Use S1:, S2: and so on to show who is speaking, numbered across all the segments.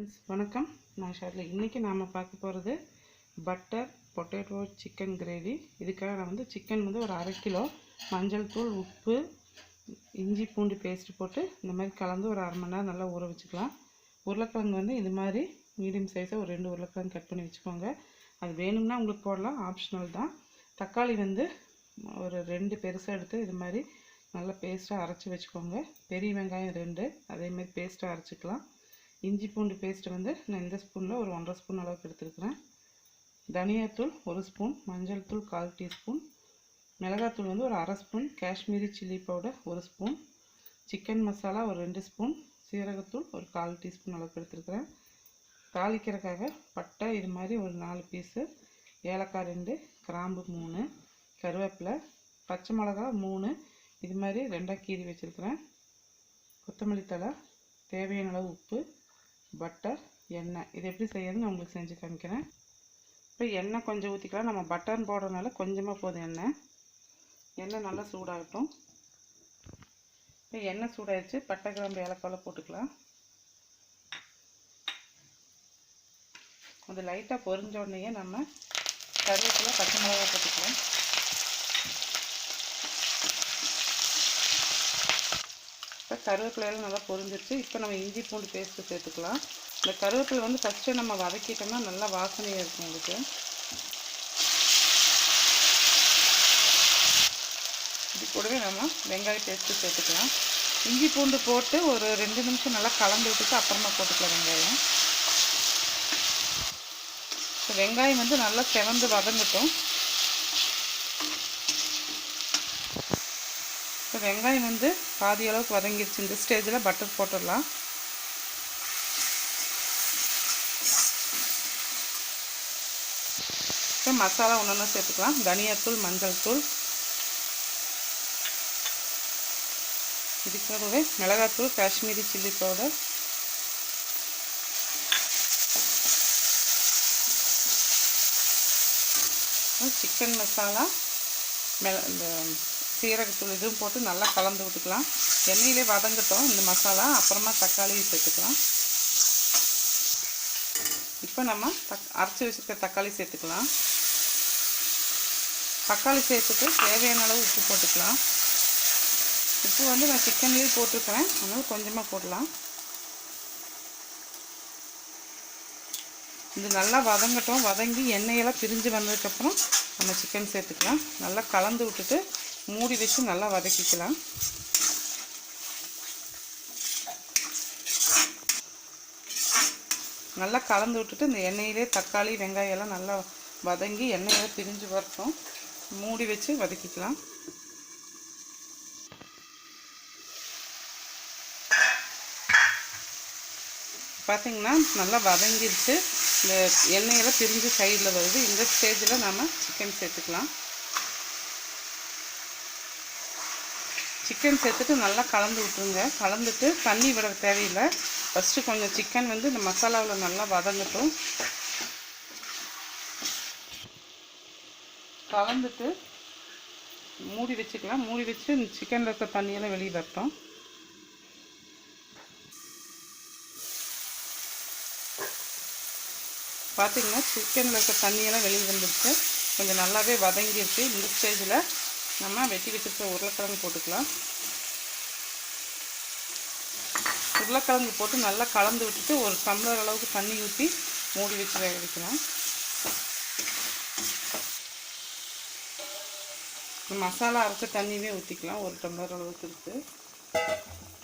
S1: Friends வணக்கம். நான் ஷார்ட்ல இன்றைக்கி நாம் பார்க்க போகிறது பட்டர் பொட்டேட்டோ சிக்கன் கிரேவி. இதுக்காக நான் சிக்கன் ஒரு 1/2 கிலோ மஞ்சள் தூள், உப்பு, இஞ்சி பூண்டு பேஸ்ட்டு போட்டு இந்த மாதிரி கலந்து ஒரு 1/2 மணி நேரம் நல்லா ஊற வச்சுக்கலாம். உருளைக்கிழங்கு இது மாதிரி மீடியம் சைஸாக ஒரு 2 உருளைக்கிழங்கு கட் பண்ணி வச்சுக்கோங்க. அது வேணும்னா உங்களுக்கு போடலாம், ஆப்ஷனல் தான். தக்காளி ஒரு 2 பெருசாக எடுத்து இது மாதிரி நல்லா பேஸ்ட்டாக அரைச்சி வச்சுக்கோங்க. பெரிய வெங்காயம் 2 அதேமாதிரி பேஸ்ட்டாக அரைச்சிக்கலாம். இஞ்சி பூண்டு பேஸ்ட்டு நான் இந்த ஸ்பூனில் ஒரு 1.5 ஸ்பூன் அளவுக்கு எடுத்துருக்கிறேன். தனியாத்தூள் 1 ஸ்பூன், மஞ்சள் தூள் 1/4 டீஸ்பூன், மிளகாத்தூள் ஒரு 1/2 spoon, Kashmiri chilli powder 1 spoon, chicken masala ஒரு 2 ஸ்பூன், சீரகத்தூள் ஒரு 1/4 டீஸ்பூன் அளவுக்கு எடுத்துருக்கிறேன். தாளிக்கிறதுக்காக பட்டை இது மாதிரி ஒரு 4 பீஸு, ஏலக்காய் 2, கிராம்பு 3, கருவேப்பிலை, பச்சை மிளகா 3 இது மாதிரி 2ஆக கீறி வச்சுருக்கிறேன், கொத்தமல்லி தழை, தேவையான அளவு உப்பு, பட்டர், எண்ணெய். இது எப்படி செய்யறதுன்னு நான் உங்களுக்கு செஞ்சு காமிக்கிறேன். இப்போ எண்ணெய் கொஞ்சம் ஊற்றிக்கலாம். நம்ம பட்டர்னு போடுறதுனால கொஞ்சமாக போதும் எண்ணெய். எண்ணெய் நல்லா சூடாகட்டும். இப்போ எண்ணெய் சூடாகிடுச்சு. பட்டை, கிராம்பு, ஏலக்காய் போட்டுக்கலாம். அது லைட்டாக பொரிஞ்ச உடனேயே நம்ம கருவேப்பிலை, பச்சை மிளகாய் போட்டுக்கலாம். இப்போ கருவேப்பிலையெல்லாம் நல்லா பொரிஞ்சிருச்சு. இப்போ நம்ம இஞ்சி பூண்டு பேஸ்ட்டு சேர்த்துக்கலாம். இந்த கருவேப்பிலை ஃபஸ்ட்டு நம்ம வதக்கிட்டோம்னா நல்லா வாசனையாக இருக்கும் உங்களுக்கு. இது கூடவே நம்ம வெங்காய பேஸ்ட்டு சேர்த்துக்கலாம். இஞ்சி பூண்டு போட்டு ஒரு 2 நிமிஷம் நல்லா கலந்து விட்டுட்டு அப்புறமா போட்டுக்கலாம் வெங்காயம். இப்போ வெங்காயம் நல்லா செவந்து வதங்கட்டும். இப்போ வெங்காயம் பாதி அளவுக்கு வதங்கிடுச்சு. இந்த ஸ்டேஜில் பட்டர் போட்டுடலாம். இப்போ மசாலா ஒன்று சேர்த்துக்கலாம். தனியாத்தூள், மஞ்சள் தூள், இதுக்காகவே மிளகாத்தூள், Kashmiri chilli powder, chicken masala, இந்த சீரகத்தூள் இதுவும் போட்டு நல்லா கலந்து விட்டுக்கலாம். எண்ணெயிலே வதங்கட்டும் இந்த மசாலா. அப்புறமா தக்காளி சேர்த்துக்கலாம். இப்போ நம்ம அரைச்சி வச்சுருக்க தக்காளி சேர்த்துக்கலாம். தக்காளி சேர்த்துட்டு தேவையான அளவு உப்பு போட்டுக்கலாம். உப்பு நான் சிக்கன்லேயே போட்டிருக்கிறேன், அதனால் கொஞ்சமாக போடலாம். இது நல்லா வதங்கட்டும். வதங்கி எண்ணெயெல்லாம் பிரிஞ்சு வந்ததுக்கப்புறம் நம்ம சிக்கன் சேர்த்துக்கலாம். நல்லா கலந்து விட்டுட்டு மூடி வச்சு நல்லா வதக்கிக்கலாம். நல்லா கலந்து விட்டுட்டு இந்த எண்ணெயிலே தக்காளி, வெங்காயம் எல்லாம் நல்லா வதங்கி எண்ணெயெல்லாம் பிரிஞ்சு வரட்டும். மூடி வச்சு வதக்கிக்கலாம். பார்த்திங்கன்னா நல்லா வதங்கிடுச்சு. இந்த எண்ணெயெல்லாம் பிரிஞ்சு சைடில் வருது. இந்த ஸ்டேஜில் நம்ம சிக்கன் சேர்த்துக்கலாம். சிக்கன் சேர்த்துட்டு நல்லா கலந்து விட்டுருங்க. கலந்துட்டு தண்ணி விட தேவையில்லை. ஃபஸ்ட்டு கொஞ்சம் சிக்கன் இந்த மசாலாவில் நல்லா வதங்கட்டும். கலந்துட்டு மூடி வச்சுக்கலாம். மூடி வச்சு சிக்கனில் இருக்க தண்ணியெல்லாம் வெளியே வரட்டும். பார்த்திங்கன்னா சிக்கனில் இருக்க தண்ணியெல்லாம் வெளியே வந்துடுச்சு. கொஞ்சம் நல்லாவே வதங்கிடுச்சு. இந்த ஸ்டேஜில் நம்ம வெட்டி வச்சுருக்க உருளைக்கிழங்கு போட்டுக்கலாம். உருளைக்கிழங்கு போட்டு நல்லா கலந்து விட்டுட்டு ஒரு டம்ளர் அளவுக்கு தண்ணி ஊற்றி மூடி வச்சு வேக வைக்கலாம். மசாலா அரைச்ச தண்ணியுமே ஊற்றிக்கலாம். ஒரு டம்ளர் அளவுக்கு இருக்குது.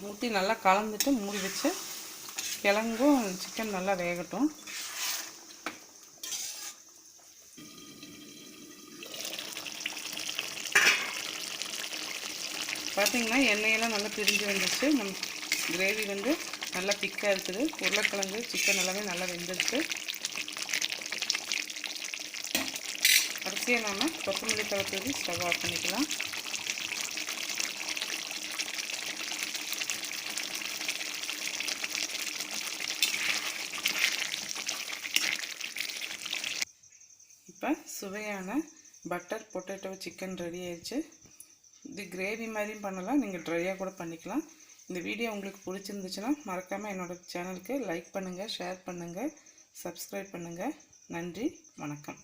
S1: ஊற்றி நல்லா கலந்துட்டு மூடி வச்சு கிழங்கும் சிக்கன் நல்லா வேகட்டும். பார்த்திங்கன்னா எண்ணெயெல்லாம் நல்லா பிரிஞ்சு வந்துடுச்சு. நம்ம கிரேவி நல்லா திக்காக இருக்குது. உருளைக்கிழங்கு, சிக்கன் எல்லாமே நல்லா வெந்துடுச்சு. கடைசியாக நம்ம கொத்தமல்லி தழை தூவி ஸ்டவ் ஆஃப் பண்ணிக்கலாம். இப்போ சுவையான பட்டர் பொட்டேட்டோ சிக்கன் ரெடி ஆயிடுச்சு. இது கிரேவி மாதிரியும் பண்ணலாம், நீங்கள் ட்ரையாக கூட பண்ணிக்கலாம். இந்த வீடியோ உங்களுக்கு பிடிச்சிருந்துச்சுன்னா மறக்காமல் என்னோடய சேனலுக்கு லைக் பண்ணுங்கள், ஷேர் பண்ணுங்கள், சப்ஸ்கிரைப் பண்ணுங்கள். நன்றி, வணக்கம்.